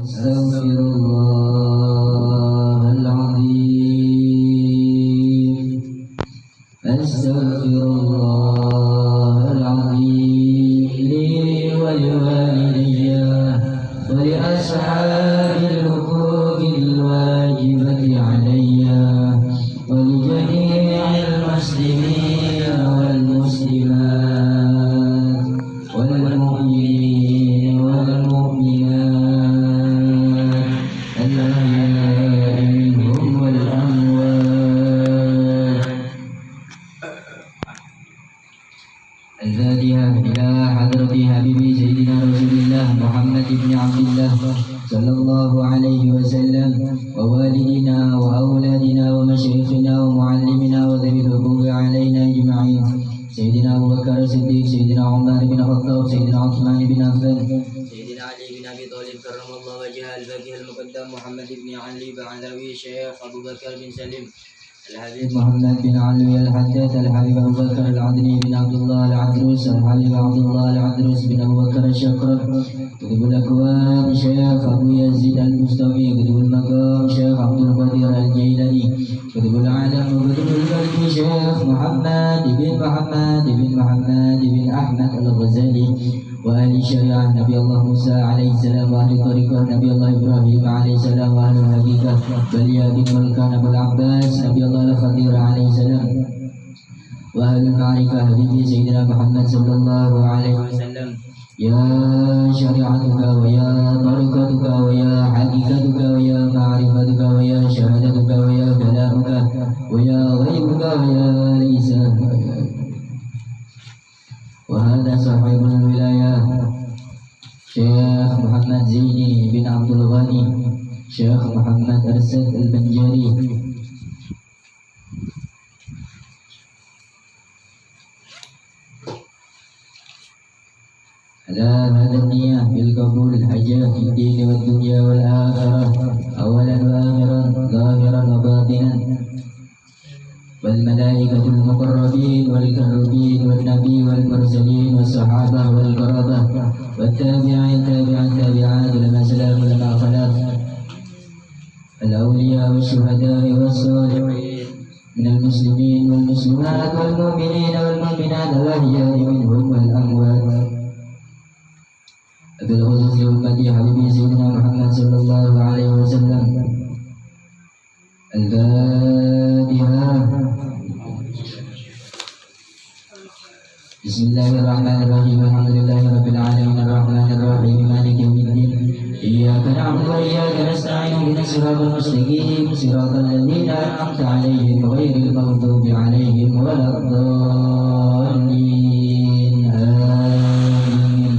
أستغفر الله العظيم أستغفر الله العظيم لي ولوالدي ولأصحاب الحقوق الواجبة علي ولجميع المسلمين والمسلمات والمؤمنين والمؤمنات الأحياء منهم والأموات. الفاتحة إلى حضرة حبيبي سيدنا رسول الله محمد بن عبد الله صلى الله عليه وسلم ووالدنا وأولادنا ومشايخنا ومعلمنا وذوي الحقوق علينا أجمعين سيدنا أبو بكر الصديق سيدنا عمر بن الخطاب سيدنا عثمان بن عفان سيدنا علي بن أبي طالب كرم الله وجهه الفقيه المقدم محمد بن علي بعلوي الشيخ أبو بكر بن سليم الحبيب محمد بن علوي الحداد الحبيب أبو بكر العدني بن عبد الله العدروس الحبيب عبد الله العدروس بن أبو بكر الشقرب كتب الأكوان شيخ أبو يزيد المستوي كتب المقام شيخ عبد القادر الجيلاني كتب العالم وكتب القلب شيخ محمد بن أحمد الغزالي وأهل الشريعة نبي الله موسى عليه السلام وأهل الطريقة نبي الله إبراهيم عليه السلام وأهل الحقيقة بلياد والكان أبو العباس نبي الله الخضير عليه السلام وأهل المعرفة حبيبي سيدنا محمد صلى الله عليه وسلم يا شريعتك ويا طريقتك ويا حقيقتك ويا معرفتك ويا شهادتك ويا كلامك ويا غيبك ويا لسانك. وهذا صاحب الولاية شيخ محمد زيني بن عبد الغني شيخ محمد أرسد البنجاري على هذا النية بالقبول الحاجة في الدين والدنيا والآخرة أولا وآخرا ظاهرا وباطنا والملائكة المقربين والكربين والنبي والمرسلين والصحابة والقرابة والتابعين تابعات لما سلام لما خلق الأولياء والشهداء والصالحين من المسلمين والمسلمات والمؤمنين والمؤمنات الأحياء منهم والأموات بالخصوص أمتي حبيبي سيدنا محمد صلى الله عليه وسلم. الفاتحة. بسم الله الرحمن الرحيم الحمد لله رب العالمين الرحمن الرحيم مالك يوم الدين إياك نعبد وإياك نستعين اهدنا الصراط المستقيم صراط الذين أنعمت عليهم غير المغضوب عليهم ولا الضالين آمين.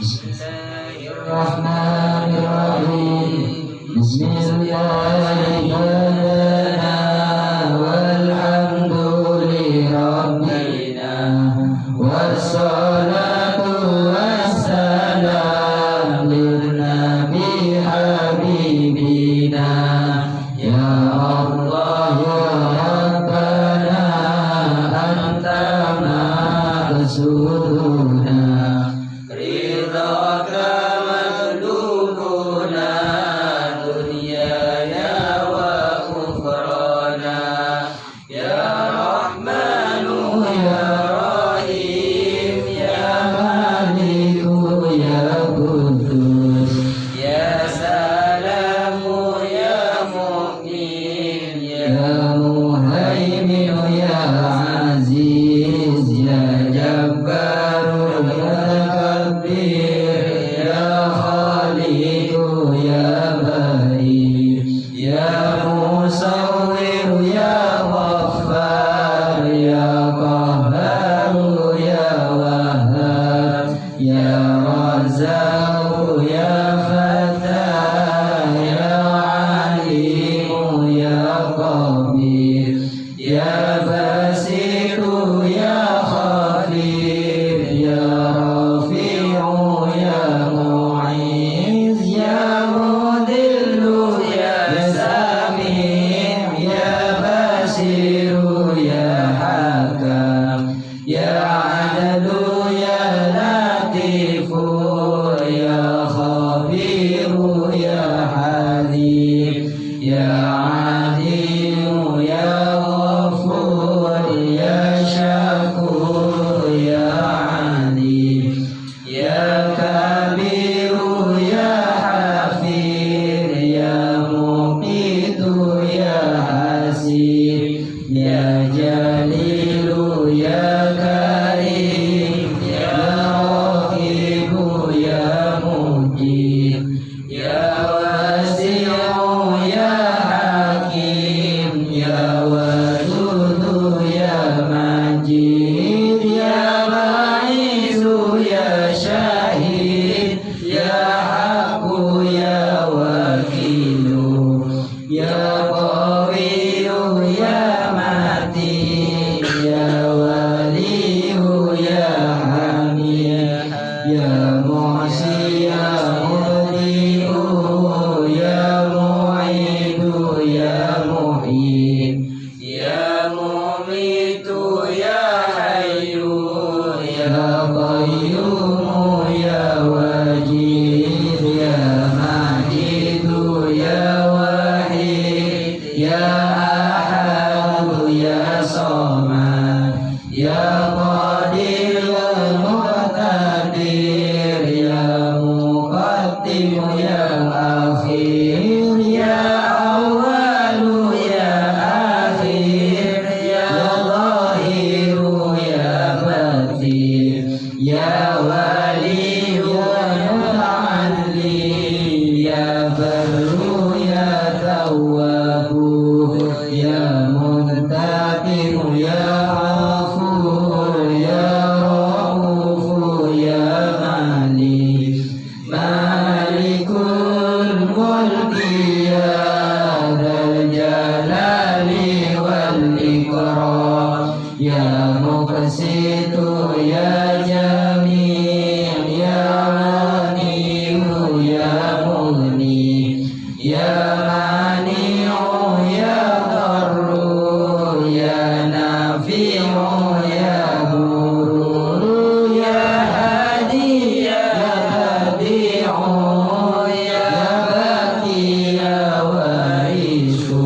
بسم الله الرحمن الرحيم بسم الله والحمد لربنا والصلاة والسلام للنبي حبيبنا يا الله يا ربنا أنت مقصودنا رضاك مطلوبنا دنيانا وأخرانا يا رحمن يا رحيم يا مالك يا قدوس يا سلام يا مؤمن يا مهيمن يا عزيز يا جبار يا كبير يا خالق يا بريء يا مصور يا غفار يا قهار يا وهاب يا رزاق يا فتاح Ya Wasi'u ya Hakim, Ya Wadudu ya Majid, Ya Ba'isu ya Syahid, Ya Haqqu ya Wakilu, Ya Qawiyu ya Matin, Ya Waliyu ya Hamid, Ya Mu'si ya Mudi'u, Ya Mu'idu ya Mu'in, Ya Mumitu ya Hayyu, Ya Qayyumu ya Wajid, Ya Majidu ya Wahid, Ya Ahadu ya Samad, Ya Qadir ya Muqtadir, Ya Muqaddim ya Akhir, Ya Awalu ya Akhir, Ya Zahiru ya Batin, Ya Wali ya Muta'alli, Ya Barru ya Tawwabu, Ya Muntaqimu ya Ghafur, Ya Raufu ya Malik, Malikul Mulki ya Dzal Jalali wal Ikram, Ya Muqsitu ya Jami', Ya Ghaniyu ya Mughni, Ya Mani'u ya Darru, Ya Nafi'u ya Burru, Ya Hadi ya Badi'u, Ya Baqi ya Warisu,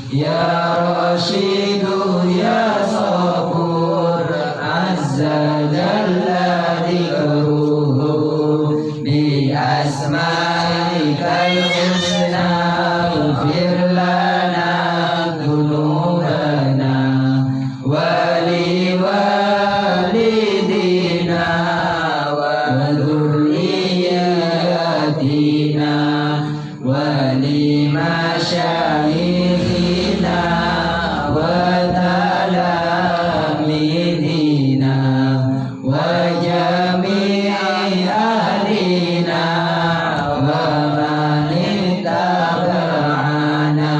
Ya Rashidu ya Sabur, Azza Jalla Dhikruhu, Bi Asma'ikal Husna Ighfir lana dhunubana wali walidina wa dhurriyyatina wali masyayikhina wa talamidina wa jami'i ahlina wa man ittaba'ana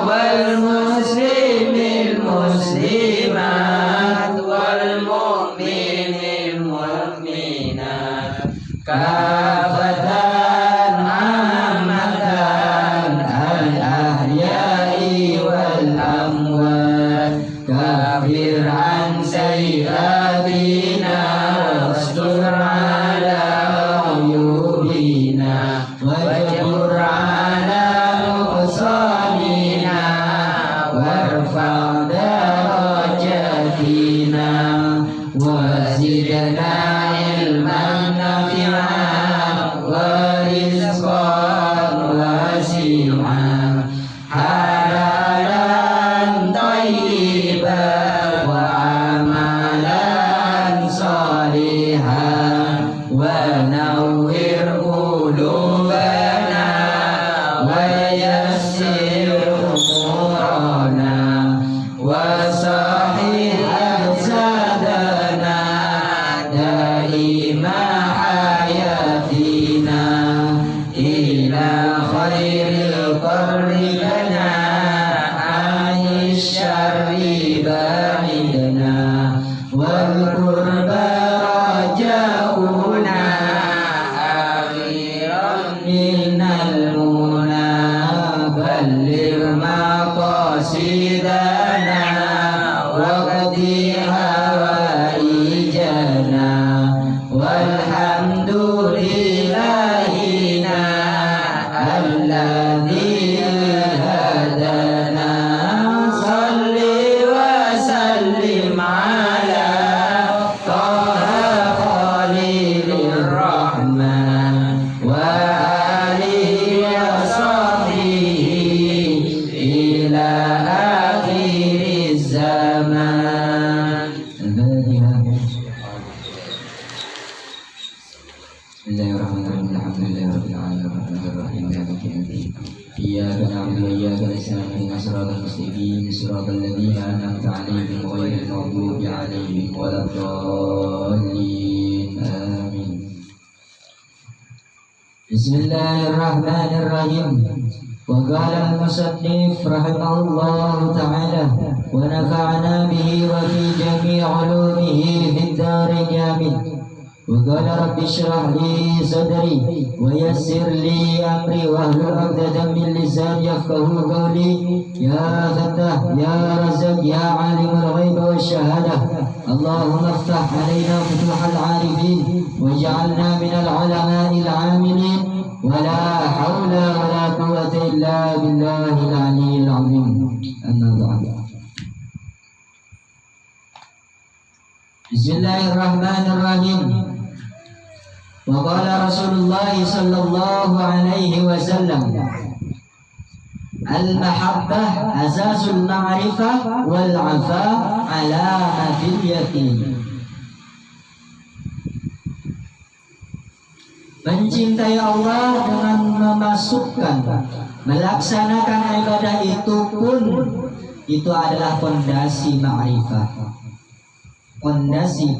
wal muslimil muslimat wal mu'minil mu'minat kafatan ammatan al ahya'i wal amwat kafir an sayyi'atina wastur ala uyubina wajbur ala nuqsanina warfa' darajatina wazidna ilman nafi'an wa rizqan wasi'an halalan thayyiban wa amalan salihan wa nawwir qulubana wa yassir umurana wa sahih ajsadana daima hayatina ila khairil qarri lana aish syarri baridna wal qurba rajauna akhiran minal muna ballir maqasidana wa qadi hawaijana walhamdulillahina alladzi hadana salli wa sallim ala taha khalilir rahman wa alihi wa sahbihi ila akhiriz zaman. Bismillahirrahmanirrahim. Alhamdulillahirabbil alamin. الرحيم مالك يوم الدين إياك نعبد وإياك نستعين اهدنا الصراط المستقيم صراط الذين أنعمت عليهم غير المغضوب عليهم ولا الضالين آمين. بسم الله الرحمن الرحيم. وقال المصنف رحمه الله تعالى ونفعنا به وفي جميع علومه في الدارين آمين. وقال رب اشرح لي صدري ويسر لي أمري واحلل عقدة من لساني يفقهوا قولي يا فتاح يا رزاق يا عالم الغيب والشهادة اللهم افتح علينا فتوح العارفين واجعلنا من العلماء العاملين ولا حول ولا قوة إلا بالله العلي العظيم. أما بعد. بسم الله الرحمن الرحيم. وقال رسول الله صلى الله عليه وسلم المحبة أساس المعرفة والعفاف علامة اليقين. Mencintai Allah dengan melaksanakan ibadah itu pun itu adalah fondasi ma'rifah. Fondasi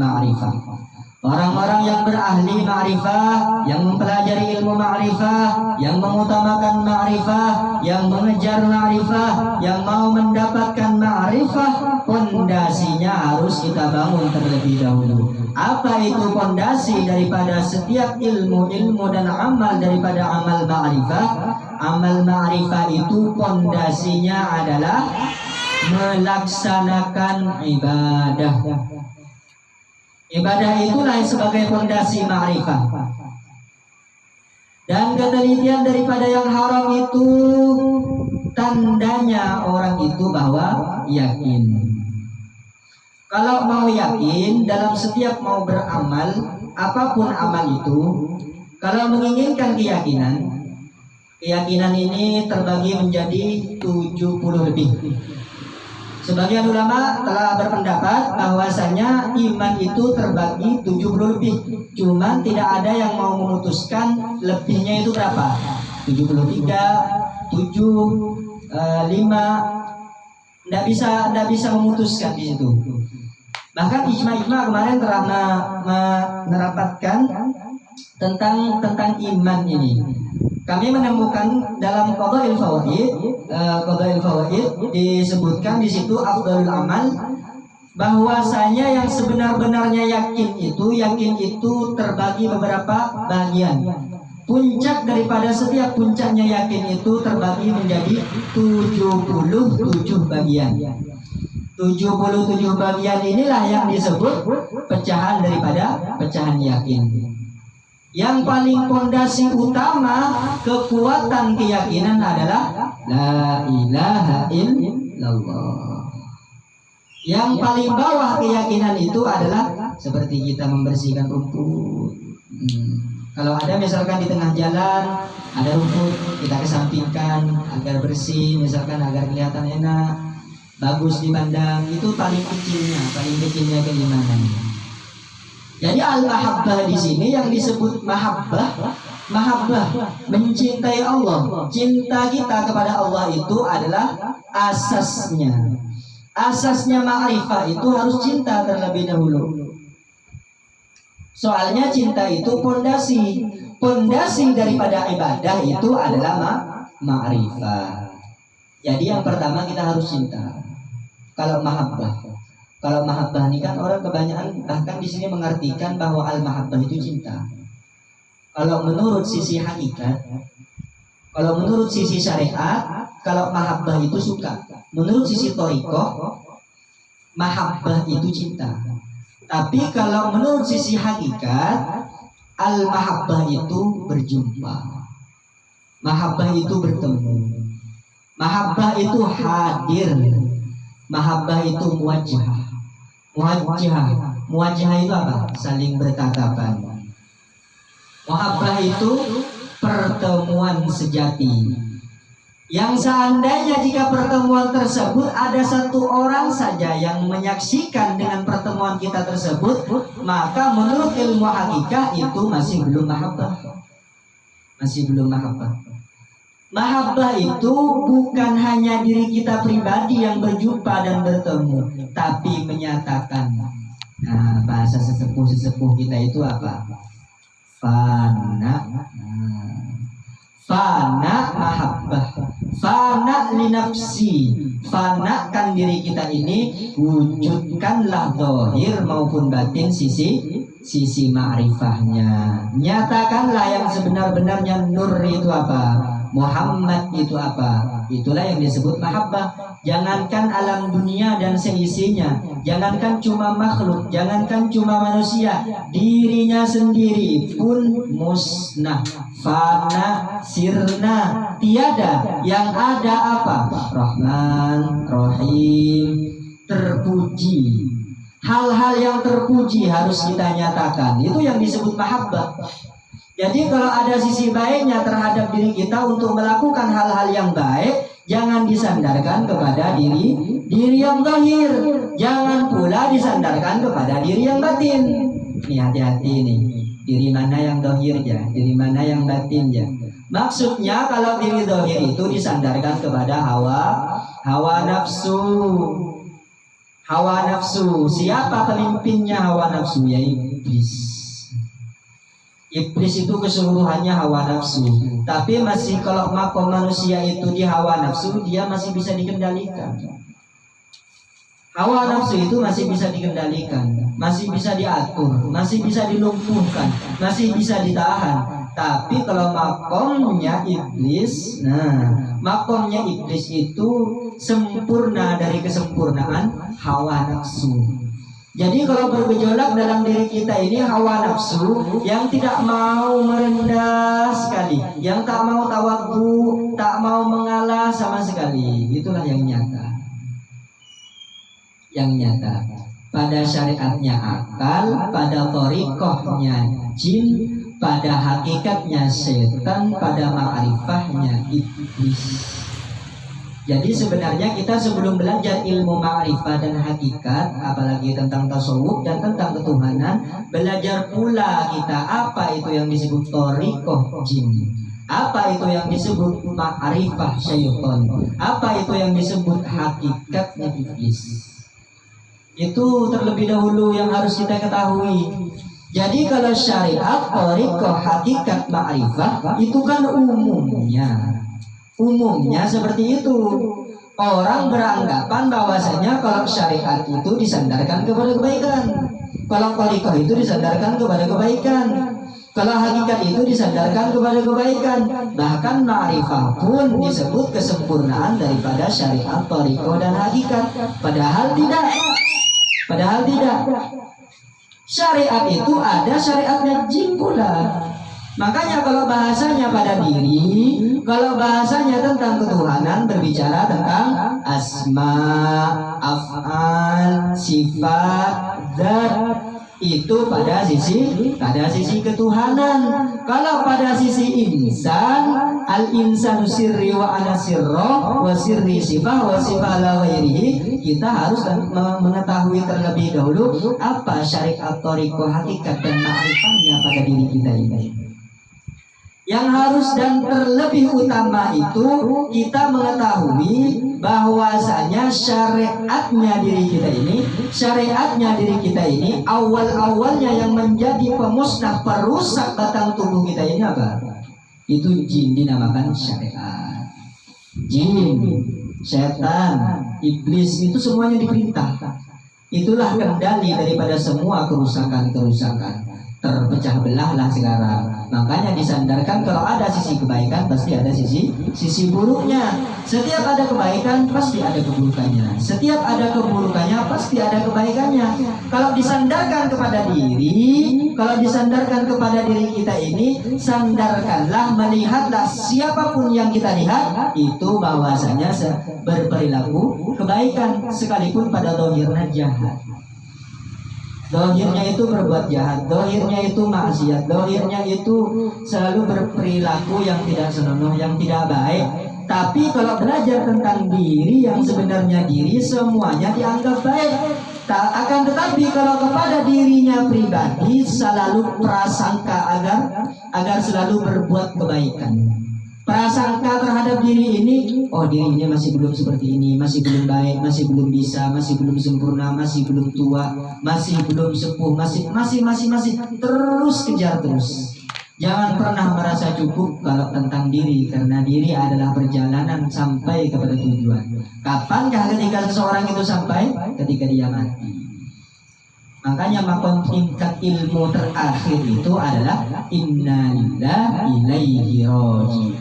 ma'rifah. Orang-orang yang berahli ma'rifah, yang mempelajari ilmu ma'rifah, yang mengutamakan ma'rifah, yang mengejar ma'rifah, yang mau mendapatkan ma'rifah, fondasinya harus kita bangun terlebih dahulu. Apa itu fondasi daripada setiap ilmu dan amal daripada amal ma'rifah? Amal ma'rifah itu fondasinya adalah melaksanakan ibadah. Ibadah itulah sebagai fondasi ma'rifah. Dan ketelitian daripada yang haram itu tandanya orang itu bahwa yakin. Kalau mau yakin dalam setiap mau beramal, apapun amal itu, kalau menginginkan keyakinan ini terbagi menjadi 70 lebih. Sebagian ulama telah berpendapat bahwasanya iman itu terbagi 70 lebih. Cuman tidak ada yang mau memutuskan lebihnya itu berapa. 73, 7, 5. Tidak bisa memutuskan di situ. Bahkan ijma kemarin telah merapatkan tentang iman ini. Kami menemukan dalam Qadha'il Fawaid disebutkan di situ afdhalul amal, bahwasanya yang sebenar-benarnya yakin itu terbagi beberapa bagian. Puncak daripada setiap puncaknya yakin itu terbagi menjadi 77 bagian. 77 bagian inilah yang disebut pecahan daripada pecahan yakin. Yang paling fondasi utama kekuatan keyakinan adalah la ilaha illallah. Yang paling bawah keyakinan itu adalah seperti kita membersihkan rumput. Kalau ada misalkan di tengah jalan ada rumput, kita kesampingkan agar bersih, misalkan agar kelihatan enak, bagus dipandang, itu paling kecilnya keimanan. Jadi al-mahabbah di sini yang disebut mahabbah mencintai Allah. Cinta kita kepada Allah itu adalah asasnya. Asasnya ma'rifah itu harus cinta terlebih dahulu. Soalnya cinta itu pondasi. Pondasi daripada ibadah itu adalah ma'rifah. Jadi yang pertama kita harus cinta. Kalau mahabbah ini kan orang kebanyakan bahkan di sini mengartikan bahwa al-mahabbah itu cinta. Kalau menurut sisi hakikat, kalau menurut sisi syariat, kalau mahabbah itu suka. Menurut sisi thariqah, mahabbah itu cinta. Tapi kalau menurut sisi hakikat, al-mahabbah itu berjumpa. Mahabbah itu bertemu. Mahabbah itu hadir. Mahabbah itu muwajjah. Muwajjah itu apa? Saling bertatapan. Mahabbah itu pertemuan sejati. Yang seandainya jika pertemuan tersebut ada satu orang saja yang menyaksikan dengan pertemuan kita tersebut, maka menurut ilmu hakikat itu masih belum mahabbah. Masih belum mahabbah. Mahabbah itu bukan hanya diri kita pribadi yang berjumpa dan bertemu, tapi menyatakan. Nah, bahasa sesepuh kita itu apa? Fana. Fana mahabbah. Fana linafsi. Fana kan diri kita ini, wujudkanlah zahir maupun batin sisi ma'rifahnya. Nyatakanlah yang sebenar-benarnya. Nur itu apa? Muhammad itu apa? Itulah yang disebut mahabbah. Jangankan alam dunia dan seisinya, jangankan cuma makhluk, jangankan cuma manusia, dirinya sendiri pun musnah, fana, sirna, tiada. Yang ada apa? Rahman, Rahim, terpuji. Hal-hal yang terpuji harus kita nyatakan. Itu yang disebut mahabbah. Jadi kalau ada sisi baiknya terhadap diri kita untuk melakukan hal-hal yang baik, jangan disandarkan kepada diri yang zahir. Jangan pula disandarkan kepada diri yang batin. Nih hati-hati nih. Diri mana yang zahir ya, diri mana yang batin ya. Maksudnya kalau diri zahir itu disandarkan kepada hawa nafsu. Hawa nafsu. Siapa pemimpinnya hawa nafsu? Ya iblis. Iblis itu keseluruhannya hawa nafsu. Tapi masih kalau makom manusia itu di hawa nafsu, dia masih bisa dikendalikan. Hawa nafsu itu masih bisa dikendalikan, masih bisa diatur, masih bisa dilumpuhkan, masih bisa ditahan. Tapi kalau makomnya iblis, makomnya iblis itu sempurna dari kesempurnaan hawa nafsu. Jadi kalau bergejolak dalam diri kita ini hawa nafsu yang tidak mau merendah sekali, yang tak mau tawadhu, tak mau mengalah sama sekali, itulah yang nyata. Yang nyata pada syariatnya akal, pada thariqahnya jin, pada hakikatnya setan, pada ma'rifahnya iblis. Jadi sebenarnya kita sebelum belajar ilmu ma'rifah dan hakikat, apalagi tentang tasawuf dan tentang ketuhanan, belajar pula kita apa itu yang disebut thariqah jin, apa itu yang disebut ma'rifah syaitan, apa itu yang disebut hakikatnya iblis. Itu terlebih dahulu yang harus kita ketahui. Jadi kalau syariat, thariqah, hakikat, ma'rifah itu kan umumnya seperti itu. Orang beranggapan bahwasanya kalau syariat itu disandarkan kepada kebaikan, kalau thariqah itu disandarkan kepada kebaikan, kalau hakikat itu disandarkan kepada kebaikan. Bahkan ma'rifah pun disebut kesempurnaan daripada syariat, thariqah dan hakikat. Padahal tidak. Syariat itu ada syariatnya jin pula. Makanya kalau bahasanya pada diri, kalau bahasanya tentang ketuhanan, berbicara tentang asma, af'al, sifat, zat, itu pada sisi ketuhanan. Kalau pada sisi insan, al-insanu sirri wa ana sirro wa sirri sifah wa sifah la ghairihi, kita harus mengetahui terlebih dahulu apa syariat, thariqah, hakikat dan ma'rifahnya pada diri kita ini. Yang harus dan terlebih utama itu kita mengetahui bahwasanya syariatnya diri kita ini awal-awalnya yang menjadi pemusnah, perusak batang tubuh kita ini apa? Itu jin, dinamakan syariat. Jin, setan, iblis itu semuanya diperintah. Itulah kendali daripada semua kerusakan. Terpecah belahlah sekarang. Makanya disandarkan kalau ada sisi kebaikan pasti ada sisi buruknya. Setiap ada kebaikan pasti ada keburukannya. Setiap ada keburukannya pasti ada kebaikannya. Kalau disandarkan kepada diri, kalau disandarkan kepada diri kita ini, sandarkanlah, melihatlah siapapun yang kita lihat itu bahwasanya berperilaku kebaikan sekalipun pada zahirnya jahat. Dohirnya itu berbuat jahat, dohirnya itu maksiat, dohirnya itu selalu berperilaku yang tidak senonoh, yang tidak baik. Tapi kalau belajar tentang diri yang sebenarnya diri, semuanya dianggap baik. Akan tetapi kalau kepada dirinya pribadi selalu prasangka agar selalu berbuat kebaikan. Prasangka terhadap diri ini, oh diri ini masih belum seperti ini, masih belum baik, masih belum bisa, masih belum sempurna, masih belum tua, masih belum sepuh, masih terus kejar terus. Jangan pernah merasa cukup kalau tentang diri, karena diri adalah perjalanan sampai kepada tujuan. Kapankah ketika seseorang itu sampai? Ketika dia mati. Makanya makom tingkat ilmu terakhir itu adalah inna lillahi ilaihi raji'un.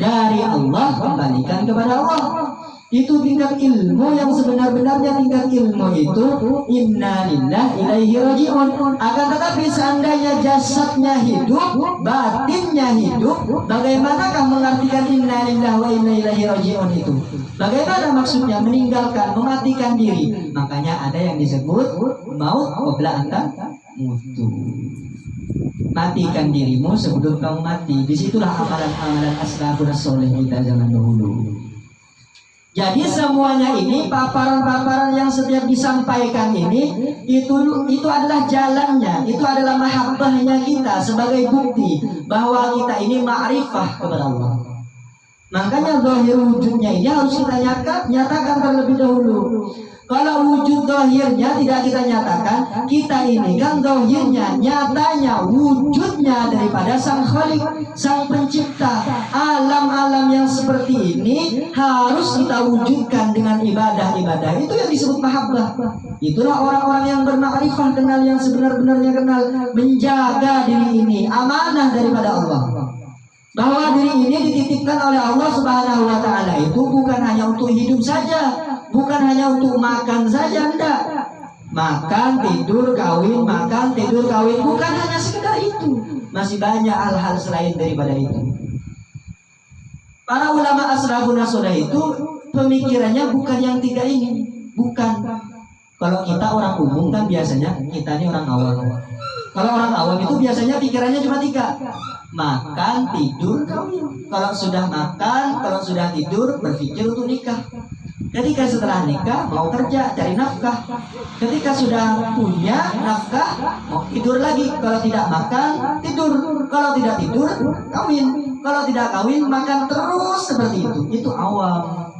Dari Allah kembalikan kepada Allah. Itu tingkat ilmu yang sebenar-benarnya. Tingkat ilmu itu inna lillahi ilaihi raji'un. Akan tetapi seandainya jasadnya hidup, batinnya hidup, bagaimanakah mengartikan inna lillahi wa inna ilaihi raji'un itu? Bagaimana maksudnya meninggalkan, mematikan diri? Makanya ada yang disebut maut qabla anta mutu. Matikan dirimu sebelum kamu mati. Disitulah amalan-amalan ashabun soleh kita zaman dahulu. Jadi semuanya ini paparan-paparan yang setiap disampaikan ini itu adalah jalannya, itu adalah mahabbahnya kita sebagai bukti bahwa kita ini ma'rifah kepada Allah. Makanya zahir wujudnya ini harus kita nyatakan terlebih dahulu. Kalau wujud zahirnya tidak kita nyatakan, kita ini kan zahirnya, nyatanya, wujudnya daripada Sang Khalik, Sang Pencipta. Alam-alam yang seperti ini harus kita wujudkan dengan ibadah-ibadah. Itu yang disebut mahabbah. Itulah orang-orang yang bermakrifah, kenal yang sebenar-benarnya kenal, menjaga diri ini, amanah daripada Allah. Bahwa diri ini dititipkan oleh Allah Subhanahu wa Ta'ala itu bukan hanya untuk hidup saja, bukan hanya untuk makan saja, enggak. Makan, tidur, kawin, makan, tidur, kawin, bukan hanya sekedar itu. Masih banyak hal-hal selain daripada itu. Para ulama asrabun nasodah itu pemikirannya bukan yang tiga ini, bukan. Kalau kita orang umum kan biasanya kita ini orang awam. Kalau orang awam itu biasanya pikirannya cuma tiga: makan, tidur, kawin. Kalau sudah makan, kalau sudah tidur, berpikir untuk nikah. Ketika setelah nikah mau kerja cari nafkah. Ketika sudah punya nafkah mau tidur lagi. Kalau tidak makan tidur. Kalau tidak tidur kawin. Kalau tidak kawin makan terus seperti itu. Itu awam.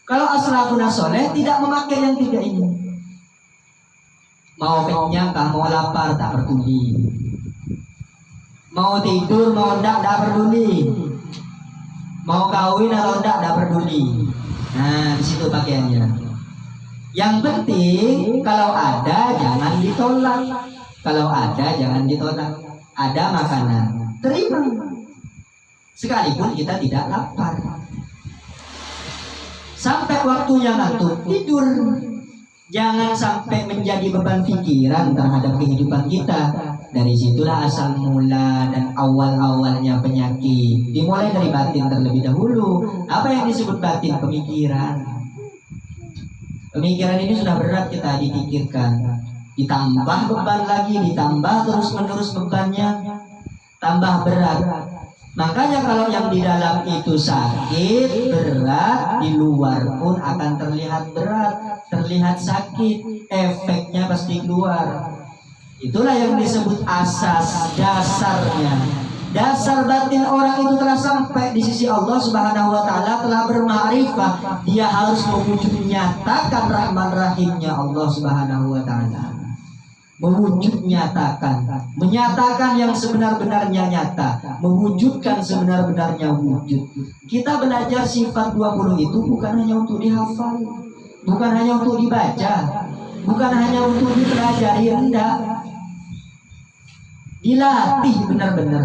Kalau asrafun soleh tidak memakai yang tiga ini. Mau kenyang, mau lapar tak peduli. Mau tidur, mau tidak peduli. Mau kawin atau tidak peduli. Nah, di situ pakaiannya. Yang penting kalau ada jangan ditolak. Kalau ada jangan ditolak. Ada makanan, terima. Sekalipun kita tidak lapar. Sampai waktunya ngantuk, tidur. Jangan sampai menjadi beban pikiran terhadap kehidupan kita. Dari situlah asal mula dan awal-awalnya penyakit. Dimulai dari batin terlebih dahulu. Apa yang disebut batin? Pemikiran. Pemikiran ini sudah berat kita dipikirkan. Ditambah beban lagi, ditambah terus-menerus bebannya, tambah berat. Makanya kalau yang di dalam itu sakit, berat, di luar pun akan terlihat berat, terlihat sakit, efeknya pasti keluar. Itulah yang disebut asas, dasarnya. Dasar batin orang itu telah sampai di sisi Allah Subhanahu wa Ta'ala, telah bermakrifah. Dia harus mewujud nyatakan rahman rahimnya Allah Subhanahu wa Ta'ala. Mewujud nyatakan, menyatakan yang sebenar-benarnya nyata, mewujudkan sebenar-benarnya wujud. Kita belajar sifat 20 itu bukan hanya untuk dihafal, bukan hanya untuk dibaca, bukan hanya untuk dipelajari, enggak. Dilatih benar-benar.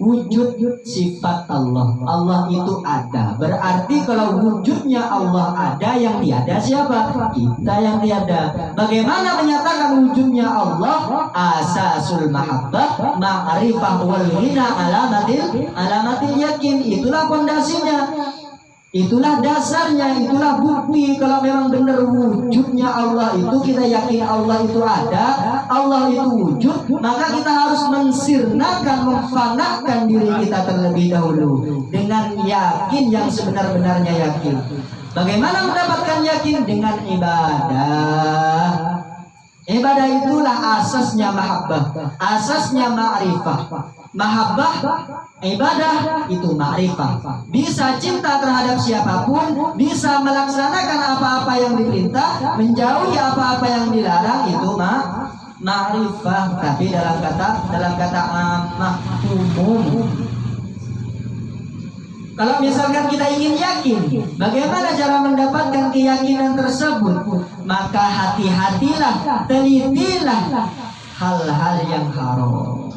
Wujud sifat Allah. Allah itu ada. Berarti kalau wujudnya Allah ada, yang tiada siapa? Kita yang tiada. Bagaimana menyatakan wujudnya Allah? Asasul mahabbah ma'rifah wal ghina alamatil yakin. Itulah pondasinya. Itulah dasarnya, itulah bukti kalau memang benar wujudnya Allah itu, kita yakin Allah itu ada, Allah itu wujud, maka kita harus mensirnakan, memfanakan diri kita terlebih dahulu dengan yakin yang sebenar-benarnya yakin. Bagaimana mendapatkan yakin? Dengan ibadah. Ibadah itulah asasnya mahabbah, asasnya ma'rifah. Mahabbah, ibadah itu ma'rifah. Bisa cinta terhadap siapapun, bisa melaksanakan apa-apa yang diperintah, menjauhi apa-apa yang dilarang, itu ma'rifah. Tapi dalam kata ammah, umum. Kalau misalkan kita ingin yakin, bagaimana cara mendapatkan keyakinan tersebut? Maka hati-hatilah, telitilah hal-hal yang haram.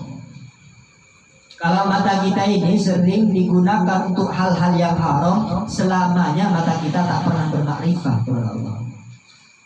Kalau mata kita ini sering digunakan untuk hal-hal yang haram, selamanya mata kita tak pernah